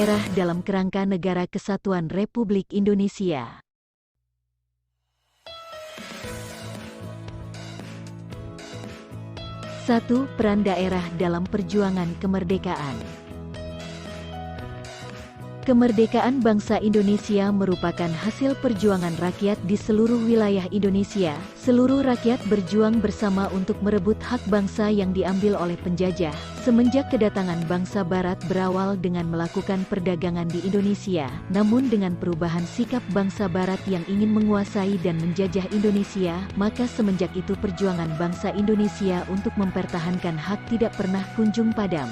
daerah dalam kerangka Negara Kesatuan Republik Indonesia. Satu, peran daerah dalam perjuangan kemerdekaan. Kemerdekaan bangsa Indonesia merupakan hasil perjuangan rakyat di seluruh wilayah Indonesia. Seluruh rakyat berjuang bersama untuk merebut hak bangsa yang diambil oleh penjajah. Semenjak kedatangan bangsa Barat berawal dengan melakukan perdagangan di Indonesia, namun dengan perubahan sikap bangsa Barat yang ingin menguasai dan menjajah Indonesia, maka semenjak itu perjuangan bangsa Indonesia untuk mempertahankan hak tidak pernah kunjung padam.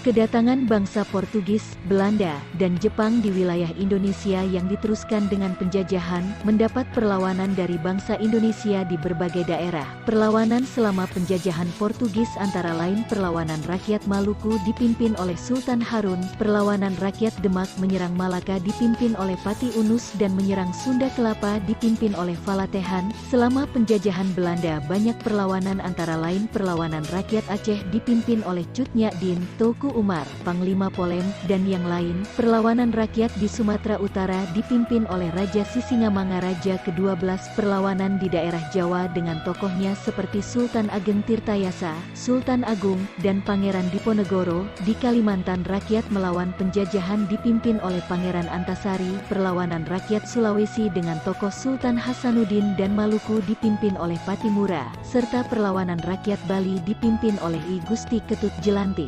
Kedatangan bangsa Portugis, Belanda, dan Jepang di wilayah Indonesia yang diteruskan dengan penjajahan, mendapat perlawanan dari bangsa Indonesia di berbagai daerah. Perlawanan selama penjajahan Portugis antara lain perlawanan rakyat Maluku dipimpin oleh Sultan Harun, perlawanan rakyat Demak menyerang Malaka dipimpin oleh Pati Unus dan menyerang Sunda Kelapa dipimpin oleh Valatehan. Selama penjajahan Belanda banyak perlawanan antara lain perlawanan rakyat Aceh dipimpin oleh Cut Nyak Dien, Teuku Umar, Panglima Polem, dan yang lain. Perlawanan rakyat di Sumatera Utara dipimpin oleh Raja Sisingamangaraja ke-12. Perlawanan di daerah Jawa dengan tokohnya seperti Sultan Ageng Tirtayasa, Sultan Agung, dan Pangeran Diponegoro. Di Kalimantan rakyat melawan penjajahan dipimpin oleh Pangeran Antasari. Perlawanan rakyat Sulawesi dengan tokoh Sultan Hasanuddin dan Maluku dipimpin oleh Patimura, serta perlawanan rakyat Bali dipimpin oleh I Gusti Ketut Jelantik.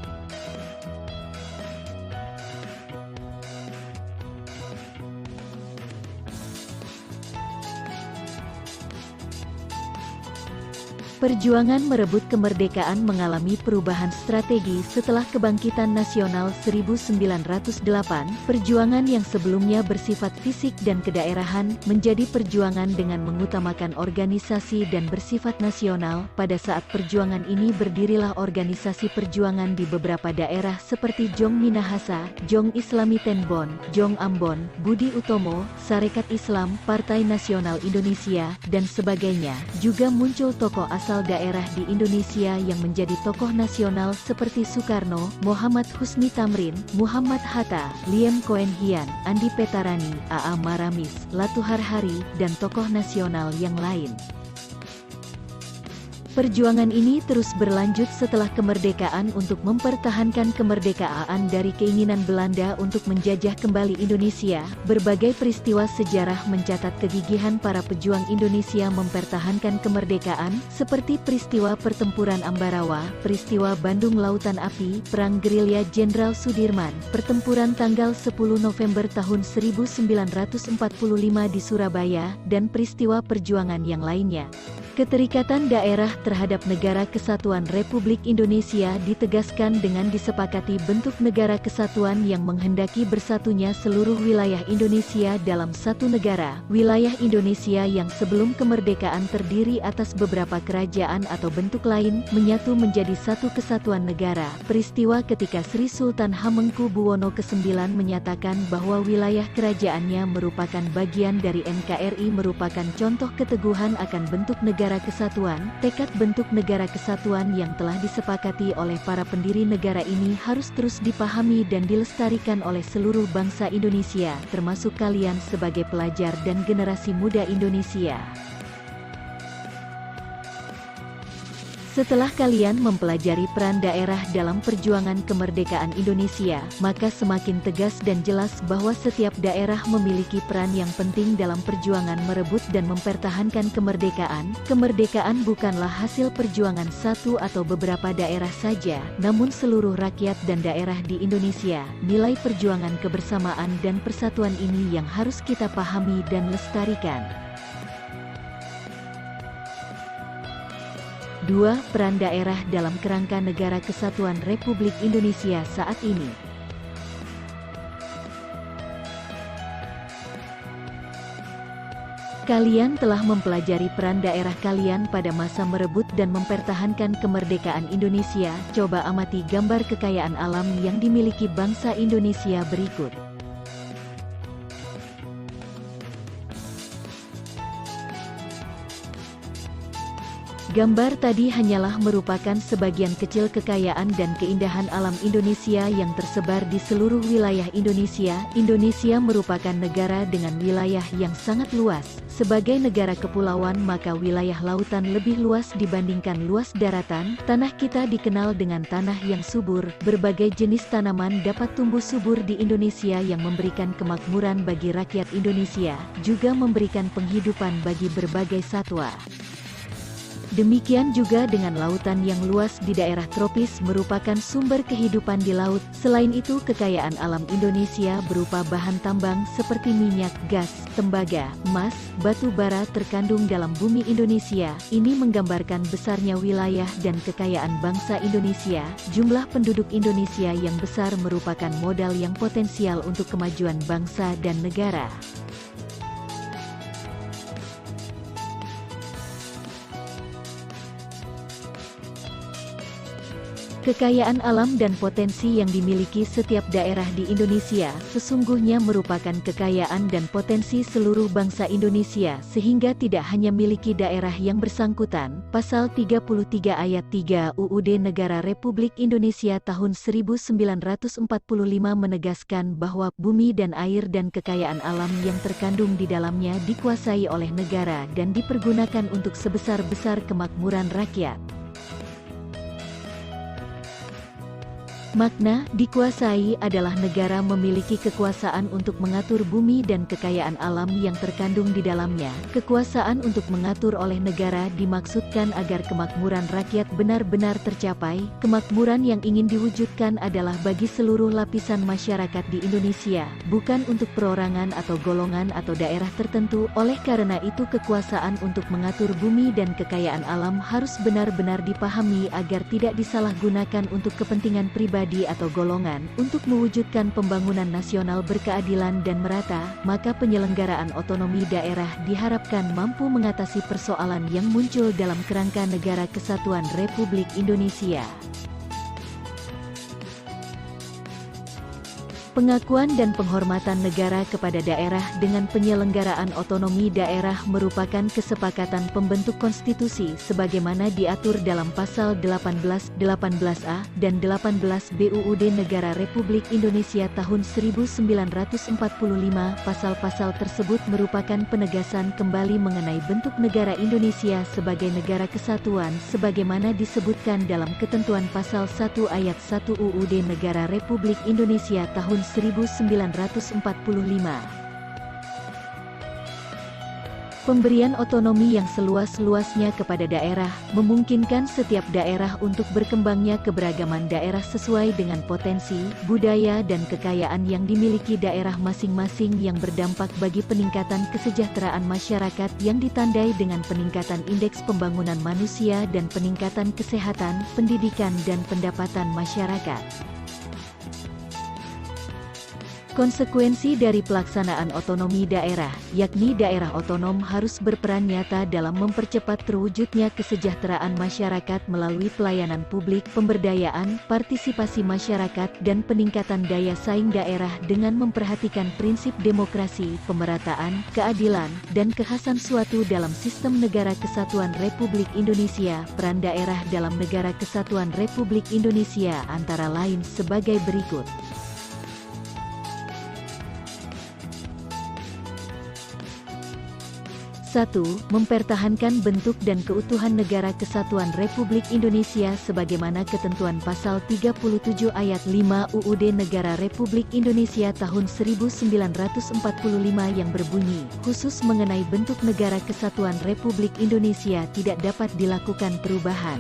Perjuangan merebut kemerdekaan mengalami perubahan strategi setelah kebangkitan nasional 1908. Perjuangan yang sebelumnya bersifat fisik dan kedaerahan, menjadi perjuangan dengan mengutamakan organisasi dan bersifat nasional. Pada saat perjuangan ini berdirilah organisasi perjuangan di beberapa daerah seperti Jong Minahasa, Jong Islami Tenbon, Jong Ambon, Budi Utomo, Sarekat Islam, Partai Nasional Indonesia, dan sebagainya. Juga muncul tokoh asal daerah di Indonesia yang menjadi tokoh nasional seperti Soekarno, Muhammad Husni Tamrin, Muhammad Hatta, Liem Koen Hian, Andi Petarani, A.A. Maramis, Latuhar Hari, dan tokoh nasional yang lain. Perjuangan ini terus berlanjut setelah kemerdekaan untuk mempertahankan kemerdekaan dari keinginan Belanda untuk menjajah kembali Indonesia. Berbagai peristiwa sejarah mencatat kegigihan para pejuang Indonesia mempertahankan kemerdekaan, seperti peristiwa pertempuran Ambarawa, peristiwa Bandung Lautan Api, Perang Gerilya Jenderal Sudirman, pertempuran tanggal 10 November tahun 1945 di Surabaya, dan peristiwa perjuangan yang lainnya. Keterikatan daerah terhadap Negara Kesatuan Republik Indonesia ditegaskan dengan disepakati bentuk negara kesatuan yang menghendaki bersatunya seluruh wilayah Indonesia dalam satu negara. Wilayah Indonesia yang sebelum kemerdekaan terdiri atas beberapa kerajaan atau bentuk lain, menyatu menjadi satu kesatuan negara. Peristiwa ketika Sri Sultan Hamengkubuwono ke-9 menyatakan bahwa wilayah kerajaannya merupakan bagian dari NKRI merupakan contoh keteguhan akan bentuk negara kesatuan. Tekad bentuk negara kesatuan yang telah disepakati oleh para pendiri negara ini harus terus dipahami dan dilestarikan oleh seluruh bangsa Indonesia, termasuk kalian sebagai pelajar dan generasi muda Indonesia. Setelah kalian mempelajari peran daerah dalam perjuangan kemerdekaan Indonesia, maka semakin tegas dan jelas bahwa setiap daerah memiliki peran yang penting dalam perjuangan merebut dan mempertahankan kemerdekaan. Kemerdekaan bukanlah hasil perjuangan satu atau beberapa daerah saja, namun seluruh rakyat dan daerah di Indonesia. Nilai perjuangan kebersamaan dan persatuan ini yang harus kita pahami dan lestarikan. 2. Peran daerah dalam kerangka Negara Kesatuan Republik Indonesia saat ini. Kalian telah mempelajari peran daerah kalian pada masa merebut dan mempertahankan kemerdekaan Indonesia. Coba amati gambar kekayaan alam yang dimiliki bangsa Indonesia berikut. Gambar tadi hanyalah merupakan sebagian kecil kekayaan dan keindahan alam Indonesia yang tersebar di seluruh wilayah Indonesia. Indonesia merupakan negara dengan wilayah yang sangat luas. Sebagai negara kepulauan, maka wilayah lautan lebih luas dibandingkan luas daratan. Tanah kita dikenal dengan tanah yang subur. Berbagai jenis tanaman dapat tumbuh subur di Indonesia yang memberikan kemakmuran bagi rakyat Indonesia, juga memberikan penghidupan bagi berbagai satwa. Demikian juga dengan lautan yang luas di daerah tropis merupakan sumber kehidupan di laut. Selain itu, kekayaan alam Indonesia berupa bahan tambang seperti minyak, gas, tembaga, emas, batu bara terkandung dalam bumi Indonesia. Ini menggambarkan besarnya wilayah dan kekayaan bangsa Indonesia. Jumlah penduduk Indonesia yang besar merupakan modal yang potensial untuk kemajuan bangsa dan negara. Kekayaan alam dan potensi yang dimiliki setiap daerah di Indonesia sesungguhnya merupakan kekayaan dan potensi seluruh bangsa Indonesia sehingga tidak hanya miliki daerah yang bersangkutan. Pasal 33 ayat 3 UUD Negara Republik Indonesia tahun 1945 menegaskan bahwa bumi dan air dan kekayaan alam yang terkandung di dalamnya dikuasai oleh negara dan dipergunakan untuk sebesar-besar kemakmuran rakyat. Makna dikuasai adalah negara memiliki kekuasaan untuk mengatur bumi dan kekayaan alam yang terkandung di dalamnya. Kekuasaan untuk mengatur oleh negara dimaksudkan agar kemakmuran rakyat benar-benar tercapai. Kemakmuran yang ingin diwujudkan adalah bagi seluruh lapisan masyarakat di Indonesia, bukan untuk perorangan atau golongan atau daerah tertentu. Oleh karena itu, kekuasaan untuk mengatur bumi dan kekayaan alam harus benar-benar dipahami agar tidak disalahgunakan untuk kepentingan pribadi atau golongan. Untuk mewujudkan pembangunan nasional berkeadilan dan merata, maka penyelenggaraan otonomi daerah diharapkan mampu mengatasi persoalan yang muncul dalam kerangka Negara Kesatuan Republik Indonesia. Pengakuan dan penghormatan negara kepada daerah dengan penyelenggaraan otonomi daerah merupakan kesepakatan pembentuk konstitusi sebagaimana diatur dalam pasal 18, 18A, dan 18B UUD Negara Republik Indonesia tahun 1945. Pasal-pasal tersebut merupakan penegasan kembali mengenai bentuk negara Indonesia sebagai negara kesatuan sebagaimana disebutkan dalam ketentuan pasal 1 ayat 1 UUD Negara Republik Indonesia tahun 1945. Pemberian otonomi yang seluas-luasnya kepada daerah memungkinkan setiap daerah untuk berkembangnya keberagaman daerah sesuai dengan potensi, budaya dan kekayaan yang dimiliki daerah masing-masing yang berdampak bagi peningkatan kesejahteraan masyarakat yang ditandai dengan peningkatan indeks pembangunan manusia dan peningkatan kesehatan, pendidikan dan pendapatan masyarakat. Konsekuensi dari pelaksanaan otonomi daerah, yakni daerah otonom harus berperan nyata dalam mempercepat terwujudnya kesejahteraan masyarakat melalui pelayanan publik, pemberdayaan, partisipasi masyarakat, dan peningkatan daya saing daerah dengan memperhatikan prinsip demokrasi, pemerataan, keadilan, dan kekhasan suatu dalam sistem Negara Kesatuan Republik Indonesia. Peran daerah dalam Negara Kesatuan Republik Indonesia antara lain sebagai berikut. 1. Mempertahankan bentuk dan keutuhan Negara Kesatuan Republik Indonesia sebagaimana ketentuan Pasal 37 Ayat 5 UUD Negara Republik Indonesia tahun 1945 yang berbunyi, khusus mengenai bentuk Negara Kesatuan Republik Indonesia tidak dapat dilakukan perubahan.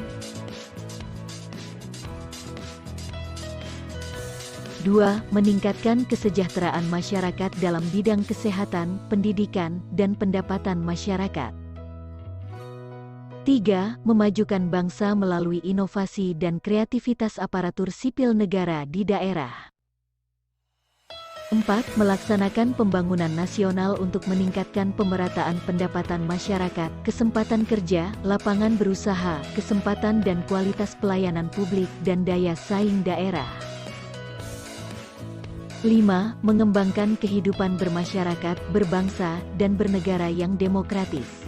2. Meningkatkan kesejahteraan masyarakat dalam bidang kesehatan, pendidikan, dan pendapatan masyarakat. 3. Memajukan bangsa melalui inovasi dan kreativitas aparatur sipil negara di daerah. 4. Melaksanakan pembangunan nasional untuk meningkatkan pemerataan pendapatan masyarakat, kesempatan kerja, lapangan berusaha, kesempatan dan kualitas pelayanan publik, dan daya saing daerah. 5. Mengembangkan kehidupan bermasyarakat, berbangsa, dan bernegara yang demokratis.